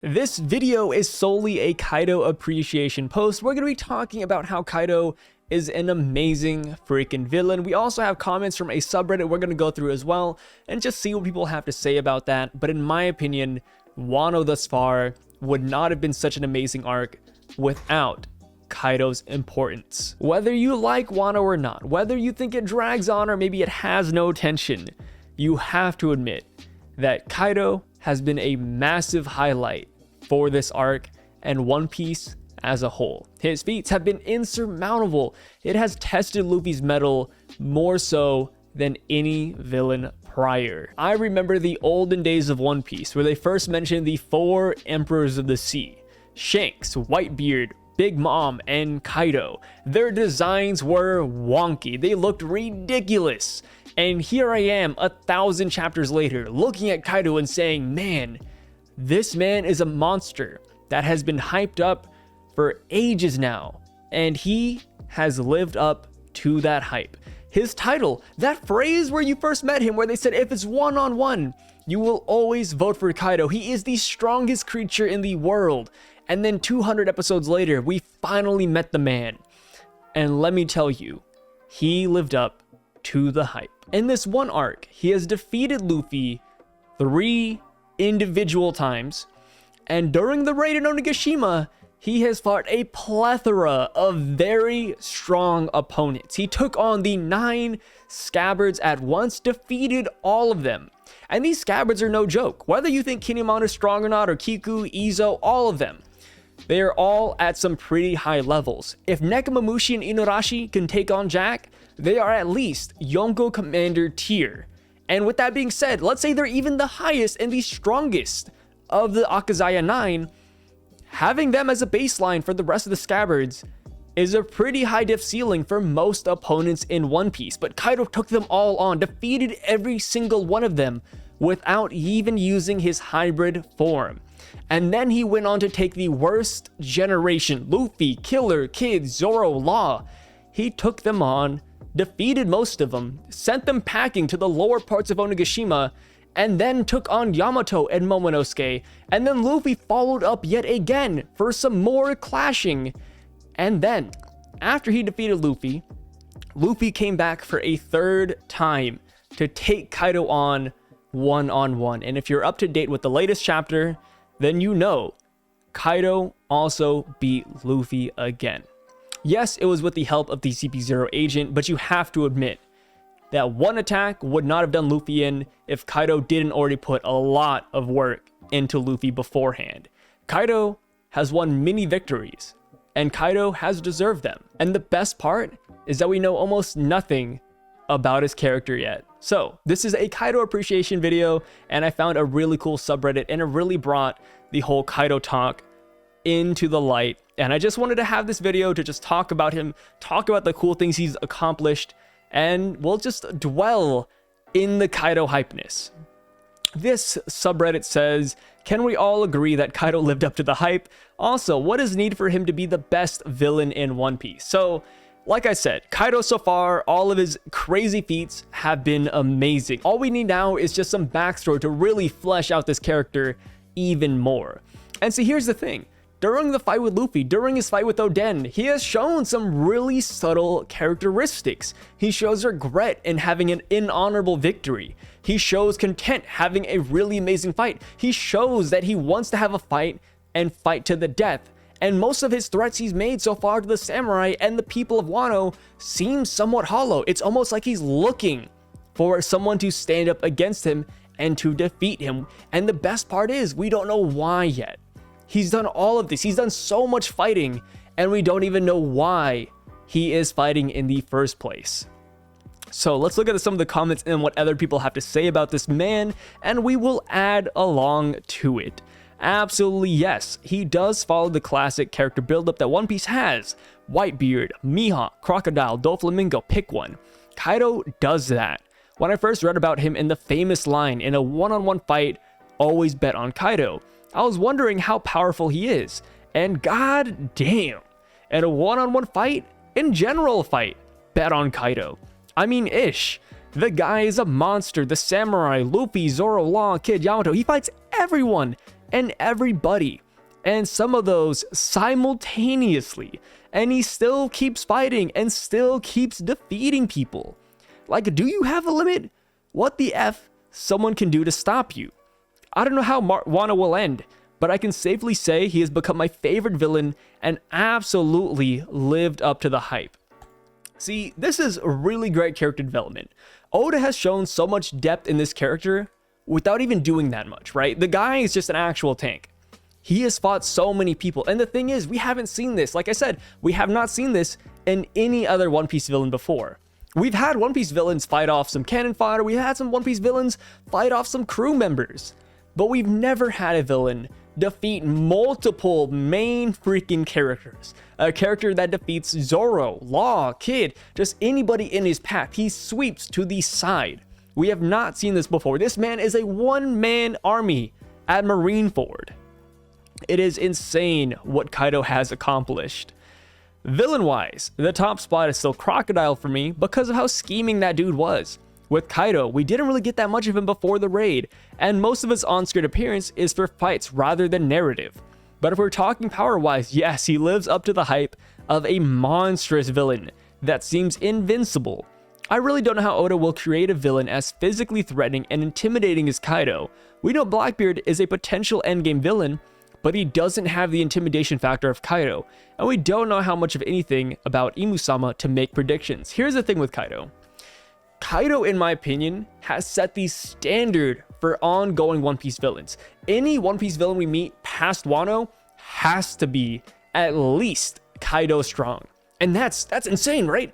This video is solely a Kaido appreciation post. We're going to be talking about how Kaido is an amazing freaking villain. We also have comments from a subreddit we're going to go through as well and just see what people have to say about that. But in my opinion, Wano thus far would not have been such an amazing arc without Kaido's importance. Whether you like Wano or not, whether you think it drags on or maybe it has no tension, you have to admit that Kaido has been a massive highlight for this arc and One Piece as a whole. His feats have been insurmountable. It has tested Luffy's mettle more so than any villain prior. I remember the olden days of One Piece where they first mentioned the 4 Emperors of the Sea: Shanks, Whitebeard, Big Mom, and Kaido. Their designs were wonky. They looked ridiculous. And here I am 1,000 chapters later looking at Kaido and saying, man, this man is a monster that has been hyped up for ages now. And he has lived up to that hype. His title, that phrase where you first met him where they said if it's one-on-one, you will always vote for Kaido. He is the strongest creature in the world. And then 200 episodes later, we finally met the man. And let me tell you, he lived up to the hype. In this one arc, he has defeated Luffy 3 individual times, and during the raid in Onigashima, he has fought a plethora of very strong opponents. He took on the 9 scabbards at once, defeated all of them. And these scabbards are no joke. Whether you think Kinemon is strong or not, or Kiku, Izo, all of them, they are all at some pretty high levels. If Nekomamushi and Inuarashi can take on Jack, they are at least Yonko Commander tier. And with that being said, let's say they're even the highest and the strongest of the Akazaya 9. Having them as a baseline for the rest of the scabbards is a pretty high diff ceiling for most opponents in One Piece. But Kaido took them all on, defeated every single one of them without even using his hybrid form. And then he went on to take the worst generation, Luffy, Killer, Kid, Zoro, Law. He took them on, defeated most of them, sent them packing to the lower parts of Onigashima, and then took on Yamato and Momonosuke. And then Luffy followed up yet again for some more clashing. And then, after he defeated Luffy, Luffy came back for a 3rd time to take Kaido on one-on-one. And if you're up to date with the latest chapter, then you know Kaido also beat Luffy again. Yes, it was with the help of the CP0 agent, but you have to admit that one attack would not have done Luffy in if Kaido didn't already put a lot of work into Luffy beforehand. Kaido has won many victories, and Kaido has deserved them. And the best part is that we know almost nothing about his character yet. So this is a Kaido appreciation video, and I found a really cool subreddit, and it really brought the whole Kaido talk into the light. And I just wanted to have this video to just talk about him, talk about the cool things he's accomplished, and we'll just dwell in the Kaido hypeness. This subreddit says, can we all agree that Kaido lived up to the hype? Also, what is needed for him to be the best villain in One Piece? So, like I said, Kaido so far, all of his crazy feats have been amazing. All we need now is just some backstory to really flesh out this character even more. And see, here's the thing. During the fight with Luffy, during his fight with Oden, he has shown some really subtle characteristics. He shows regret in having an inhonorable victory. He shows content having a really amazing fight. He shows that he wants to have a fight and fight to the death. And most of his threats he's made so far to the samurai and the people of Wano seem somewhat hollow. It's almost like he's looking for someone to stand up against him and to defeat him. And the best part is, we don't know why yet. He's done all of this. He's done so much fighting, and we don't even know why he is fighting in the first place. So let's look at some of the comments and what other people have to say about this man, and we will add along to it. Absolutely yes, he does follow the classic character buildup that One Piece has. Whitebeard, Mihawk, Crocodile, Doflamingo, pick one. Kaido does that. When I first read about him in the famous line, in a one-on-one fight, always bet on Kaido, I was wondering how powerful he is, and god damn, in a one-on-one fight, in general fight, bet on Kaido. I mean, ish. The guy is a monster. The samurai, Luffy, Zoro, Law, Kid, Yamato, he fights everyone and everybody, and some of those simultaneously, and he still keeps fighting and still keeps defeating people. Like, do you have a limit? What the F someone can do to stop you? I don't know how Wano will end, but I can safely say he has become my favorite villain and absolutely lived up to the hype. See, this is really great character development. Oda has shown so much depth in this character without even doing that much, right? The guy is just an actual tank. He has fought so many people, and the thing is, we haven't seen this. Like I said, we have not seen this in any other One Piece villain before. We've had One Piece villains fight off some cannon fodder, we've had some One Piece villains fight off some crew members, but we've never had a villain defeat multiple main freaking characters. A character that defeats Zoro, Law, Kid, just anybody in his path. He sweeps to the side. We have not seen this before. This man is a one-man army at Marineford. It is insane what Kaido has accomplished. Villain-wise, the top spot is still Crocodile for me because of how scheming that dude was. With Kaido, we didn't really get that much of him before the raid, and most of his on-screen appearance is for fights rather than narrative. But if we're talking power-wise, yes, he lives up to the hype of a monstrous villain that seems invincible. I really don't know how Oda will create a villain as physically threatening and intimidating as Kaido. We know Blackbeard is a potential endgame villain, but he doesn't have the intimidation factor of Kaido, and we don't know how much of anything about Imusama to make predictions. Here's the thing with Kaido. Kaido, in my opinion, has set the standard for ongoing One Piece villains. Any One Piece villain we meet past Wano has to be at least Kaido strong. And that's insane, right?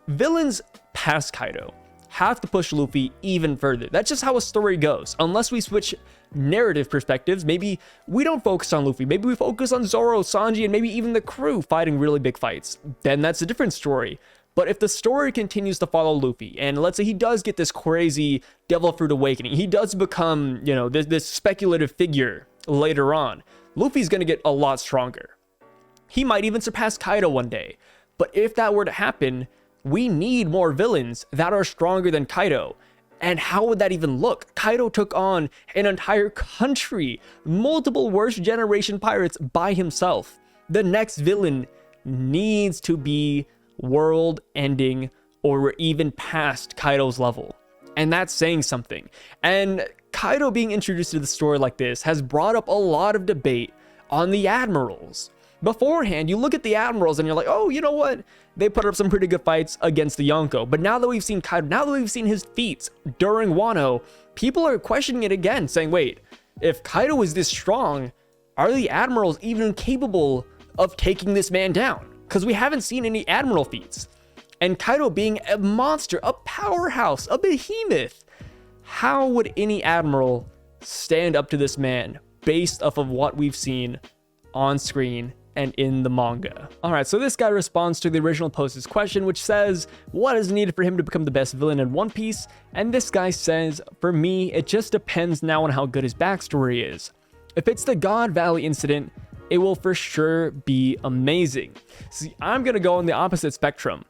Villains past Kaido have to push Luffy even further. That's just how a story goes. Unless we switch narrative perspectives, maybe we don't focus on Luffy, maybe we focus on Zoro, Sanji, and maybe even the crew fighting really big fights. Then that's a different story. But if the story continues to follow Luffy, and let's say he does get this crazy Devil Fruit awakening, he does become, you know, this speculative figure later on, Luffy's gonna get a lot stronger. He might even surpass Kaido one day. But if that were to happen, we need more villains that are stronger than Kaido. And how would that even look? Kaido took on an entire country, multiple worst generation pirates by himself. The next villain needs to be world ending or even past Kaido's level. And that's saying something. And Kaido being introduced to the story like this has brought up a lot of debate on the admirals. Beforehand, you look at the admirals and you're like, oh, you know what? They put up some pretty good fights against the Yonko. But now that we've seen Kaido, now that we've seen his feats during Wano, people are questioning it again, saying, wait, if Kaido is this strong, are the admirals even capable of taking this man down? Because we haven't seen any admiral feats. And Kaido being a monster, a powerhouse, a behemoth, how would any admiral stand up to this man based off of what we've seen on screen and in the manga? Alright, so this guy responds to the original post's question, which says, what is needed for him to become the best villain in One Piece? And this guy says, for me, it just depends now on how good his backstory is. If it's the God Valley incident, it will for sure be amazing. See, I'm gonna go on the opposite spectrum.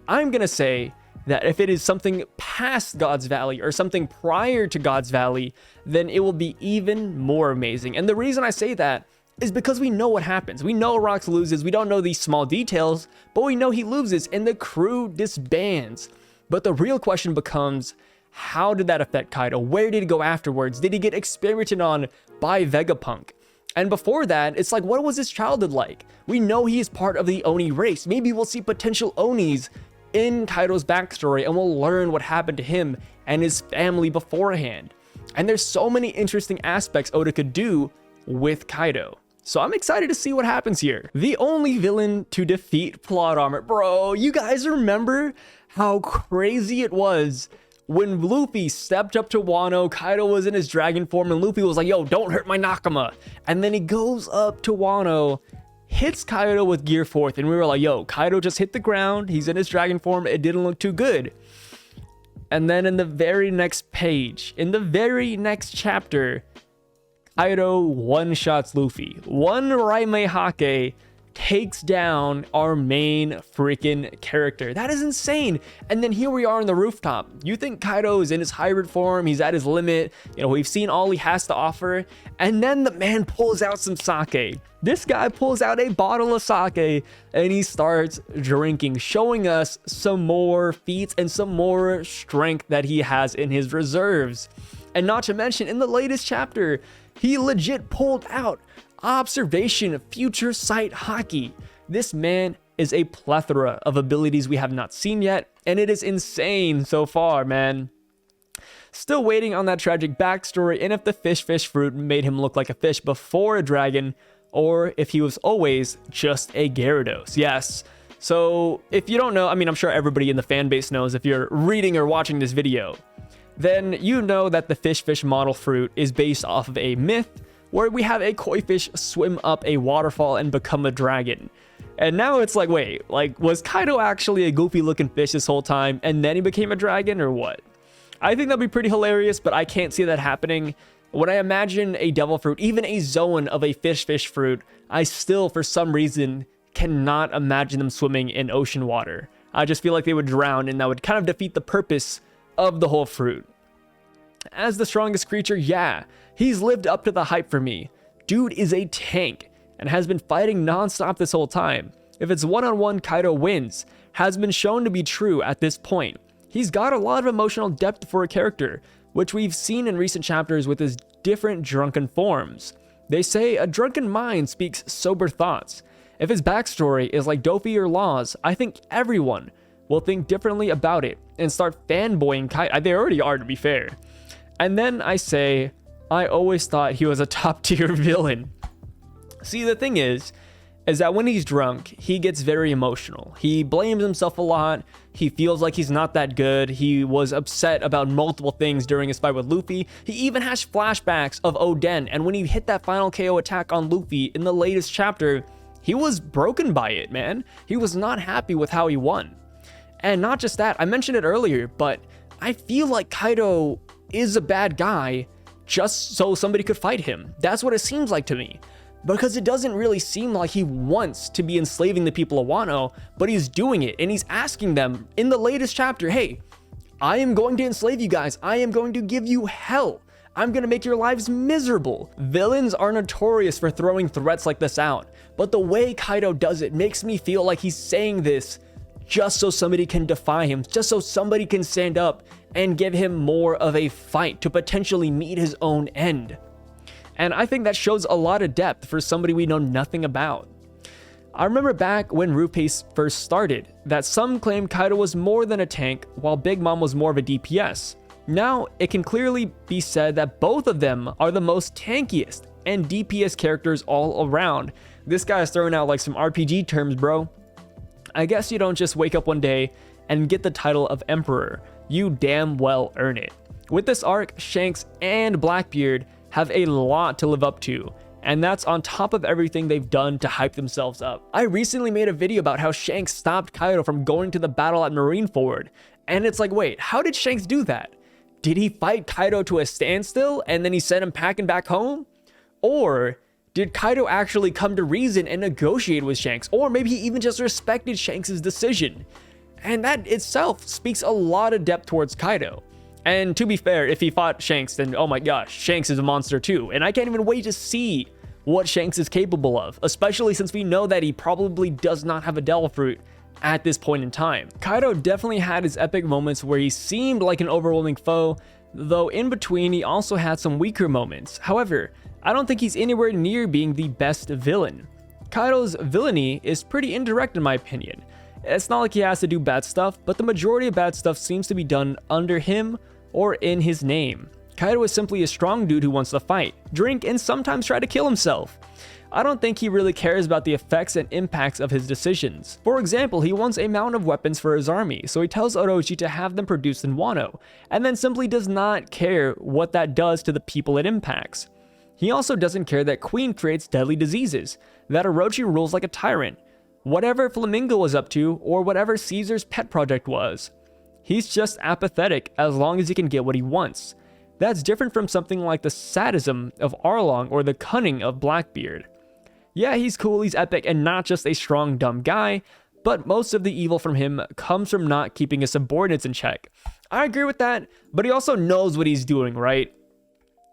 I'm gonna say that if it is something past God's Valley or something prior to God's Valley, then it will be even more amazing. And the reason I say that is because we know what happens. We know Rox loses. We don't know these small details, but we know he loses and the crew disbands. But the real question becomes, how did that affect Kaido? Where did he go afterwards? Did he get experimented on by Vegapunk? And before that, it's like, what was his childhood like? We know he is part of the Oni race. Maybe we'll see potential Onis in Kaido's backstory and we'll learn what happened to him and his family beforehand. And there's so many interesting aspects Oda could do with Kaido. So I'm excited to see what happens here. The only villain to defeat plot armor. Bro, you guys remember how crazy it was when Luffy stepped up to Wano, Kaido was in his dragon form, and Luffy was like, yo, don't hurt my Nakama. And then he goes up to Wano, hits Kaido with Gear 4th, and we were like, yo, Kaido just hit the ground, he's in his dragon form, it didn't look too good. And then in the very next page, in the very next chapter, Kaido one-shots Luffy. One Raime Hake takes down our main freaking character. That is insane. And then here we are on the rooftop. You think Kaido is in his hybrid form, he's at his limit, you know, we've seen all he has to offer, and then the man pulls out some sake. This guy pulls out a bottle of sake and he starts drinking, showing us some more feats and some more strength that he has in his reserves. And not to mention, in the latest chapter, he legit pulled out observation, future sight haki. This man is a plethora of abilities we have not seen yet, and it is insane so far, man. Still waiting on that tragic backstory, and if the fish fruit made him look like a fish before a dragon, or if he was always just a Gyarados. Yes. So if you don't know, I mean, I'm sure everybody in the fan base knows if you're reading or watching this video, then you know that the fish model fruit is based off of a myth where we have a koi fish swim up a waterfall and become a dragon. And now it's like, wait, like, was Kaido actually a goofy looking fish this whole time and then he became a dragon, or what? I think that'd be pretty hilarious, but I can't see that happening. When I imagine a devil fruit, even a zone of a fish fruit, I still, for some reason, cannot imagine them swimming in ocean water. I just feel like they would drown, and that would kind of defeat the purpose of the whole fruit. As the strongest creature, yeah, he's lived up to the hype for me. Dude is a tank and has been fighting non-stop this whole time. If it's one-on-one, Kaido wins. Has been shown to be true at this point. He's got a lot of emotional depth for a character, which we've seen in recent chapters with his different drunken forms. They say a drunken mind speaks sober thoughts. If his backstory is like Dofi or Laws, I think everyone will think differently about it and start fanboying Kaido. They already are, to be fair. And then I say, I always thought he was a top tier villain. See, the thing is that when he's drunk, he gets very emotional. He blames himself a lot. He feels like he's not that good. He was upset about multiple things during his fight with Luffy. He even has flashbacks of Oden, and when he hit that final KO attack on Luffy in the latest chapter, he was broken by it, man. He was not happy with how he won. And not just that, I mentioned it earlier, but I feel like Kaido is a bad guy just so somebody could fight him. That's what it seems like to me. Because it doesn't really seem like he wants to be enslaving the people of Wano, but he's doing it, and he's asking them in the latest chapter, hey, I am going to enslave you guys. I am going to give you hell. I'm going to make your lives miserable. Villains are notorious for throwing threats like this out, but the way Kaido does it makes me feel like he's saying this just so somebody can defy him, just so somebody can stand up and give him more of a fight to potentially meet his own end. And I think that shows a lot of depth for somebody we know nothing about. I remember back when Rupees first started, that some claimed Kaido was more than a tank, while Big Mom was more of a DPS. Now, it can clearly be said that both of them are the most tankiest and DPS characters all around. This guy is throwing out like some RPG terms, bro. I guess you don't just wake up one day and get the title of Emperor. You damn well earn it. With this arc, Shanks and Blackbeard have a lot to live up to, and that's on top of everything they've done to hype themselves up. I recently made a video about how Shanks stopped Kaido from going to the battle at Marineford, and it's like, wait, how did Shanks do that? Did he fight Kaido to a standstill and then he sent him packing back home? Or did Kaido actually come to reason and negotiate with Shanks? Or maybe he even just respected Shanks' decision. And that itself speaks a lot of depth towards Kaido. And to be fair, if he fought Shanks, then oh my gosh, Shanks is a monster too. And I can't even wait to see what Shanks is capable of, especially since we know that he probably does not have a Devil Fruit at this point in time. Kaido definitely had his epic moments where he seemed like an overwhelming foe, though in between he also had some weaker moments. However, I don't think he's anywhere near being the best villain. Kaido's villainy is pretty indirect in my opinion. It's not like he has to do bad stuff, but the majority of bad stuff seems to be done under him or in his name. Kaido is simply a strong dude who wants to fight, drink, and sometimes try to kill himself. I don't think he really cares about the effects and impacts of his decisions. For example, he wants a mountain of weapons for his army, so he tells Orochi to have them produced in Wano, and then simply does not care what that does to the people it impacts. He also doesn't care that Queen creates deadly diseases, that Orochi rules like a tyrant, whatever Flamingo was up to, or whatever Caesar's pet project was. He's just apathetic as long as he can get what he wants. That's different from something like the sadism of Arlong or the cunning of Blackbeard. Yeah, he's cool, he's epic, and not just a strong, dumb guy, but most of the evil from him comes from not keeping his subordinates in check. I agree with that, but he also knows what he's doing, right?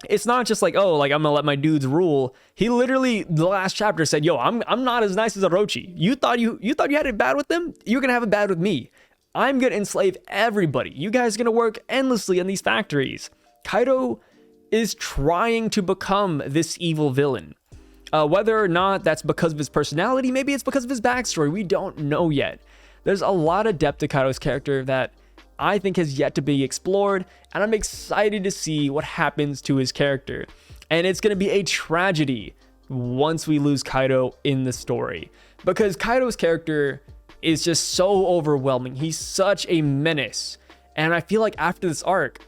It's not just like, oh, like I'm gonna let my dudes rule. He literally, the last chapter said, yo, I'm not as nice as Orochi. You thought you had it bad with them? You're gonna have it bad with me. I'm gonna enslave everybody. You guys are gonna work endlessly in these factories. Kaido is trying to become this evil villain. Whether or not that's because of his personality, maybe it's because of his backstory, we don't know yet. There's a lot of depth to Kaido's character that I think has yet to be explored, and I'm excited to see what happens to his character. And it's going to be a tragedy once we lose Kaido in the story, because Kaido's character is just so overwhelming. He's such a menace, and I feel like after this arc,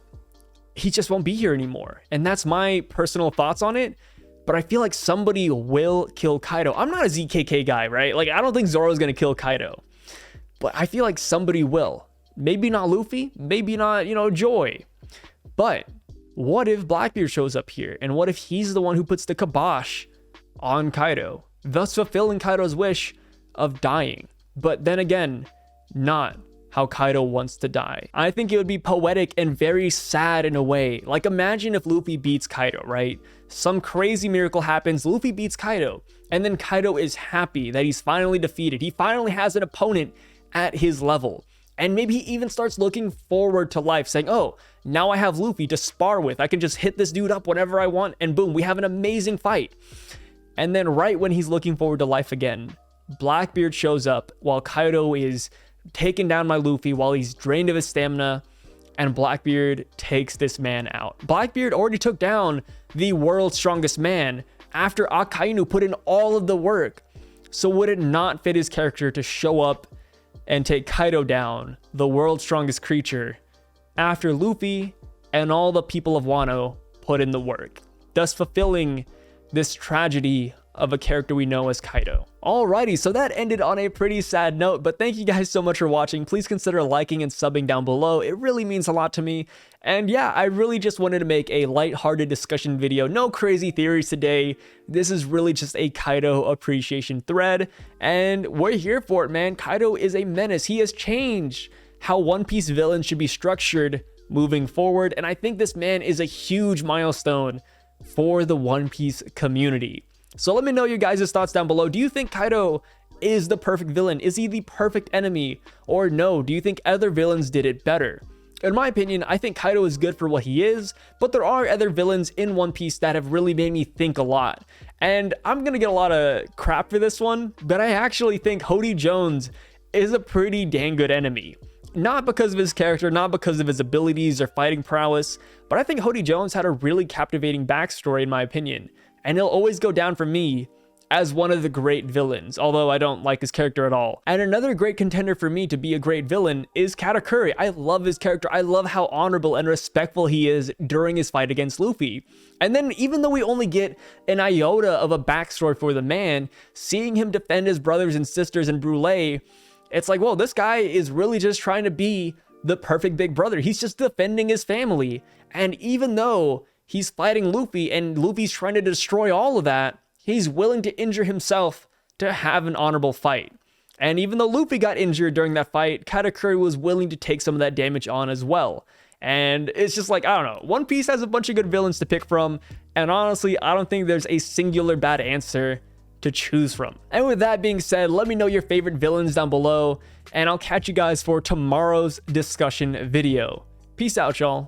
he just won't be here anymore. And that's my personal thoughts on it. But I feel like somebody will kill Kaido. I'm not a ZKK guy, right? Like, I don't think Zoro's gonna kill Kaido. But I feel like somebody will. Maybe not Luffy, maybe not, Joy. But what if Blackbeard shows up here? And what if he's the one who puts the kibosh on Kaido, thus fulfilling Kaido's wish of dying? But then again, not how Kaido wants to die. I think it would be poetic and very sad in a way. Like, imagine if Luffy beats Kaido, right? Some crazy miracle happens, Luffy beats Kaido, and then Kaido is happy that he's finally defeated. He finally has an opponent at his level. And maybe he even starts looking forward to life, saying, oh, now I have Luffy to spar with. I can just hit this dude up whenever I want, and boom, we have an amazing fight. And then right when he's looking forward to life again, Blackbeard shows up while Kaido is taken down by Luffy, while he's drained of his stamina, and Blackbeard takes this man out. Blackbeard already took down the world's strongest man after Akainu put in all of the work. So would it not fit his character to show up and take Kaido down, the world's strongest creature, after Luffy and all the people of Wano put in the work, thus fulfilling this tragedy of a character we know as Kaido? Alrighty, so that ended on a pretty sad note, but thank you guys so much for watching. Please consider liking and subbing down below. It really means a lot to me. And yeah, I really just wanted to make a lighthearted discussion video. No crazy theories today. This is really just a Kaido appreciation thread, and we're here for it, man. Kaido is a menace. He has changed how One Piece villains should be structured moving forward, and I think this man is a huge milestone for the One Piece community. So let me know your guys' thoughts down below. Do you think Kaido is the perfect villain? Is he the perfect enemy? Or no, do you think other villains did it better? In my opinion, I think Kaido is good for what he is, but there are other villains in One Piece that have really made me think a lot. And I'm gonna get a lot of crap for this one, but I actually think Hody Jones is a pretty dang good enemy. Not because of his character, not because of his abilities or fighting prowess, but I think Hody Jones had a really captivating backstory in my opinion. And he'll always go down for me as one of the great villains, although I don't like his character at all. And another great contender for me to be a great villain is Katakuri. I love his character. I love how honorable and respectful he is during his fight against Luffy. And then even though we only get an iota of a backstory for the man, seeing him defend his brothers and sisters in Brûlée, it's like, whoa, this guy is really just trying to be the perfect big brother. He's just defending his family. And even though he's fighting Luffy and Luffy's trying to destroy all of that, he's willing to injure himself to have an honorable fight. And even though Luffy got injured during that fight, Katakuri was willing to take some of that damage on as well. And it's just like, I don't know, One Piece has a bunch of good villains to pick from, and honestly, I don't think there's a singular bad answer to choose from. And with that being said, let me know your favorite villains down below, and I'll catch you guys for tomorrow's discussion video. Peace out, y'all.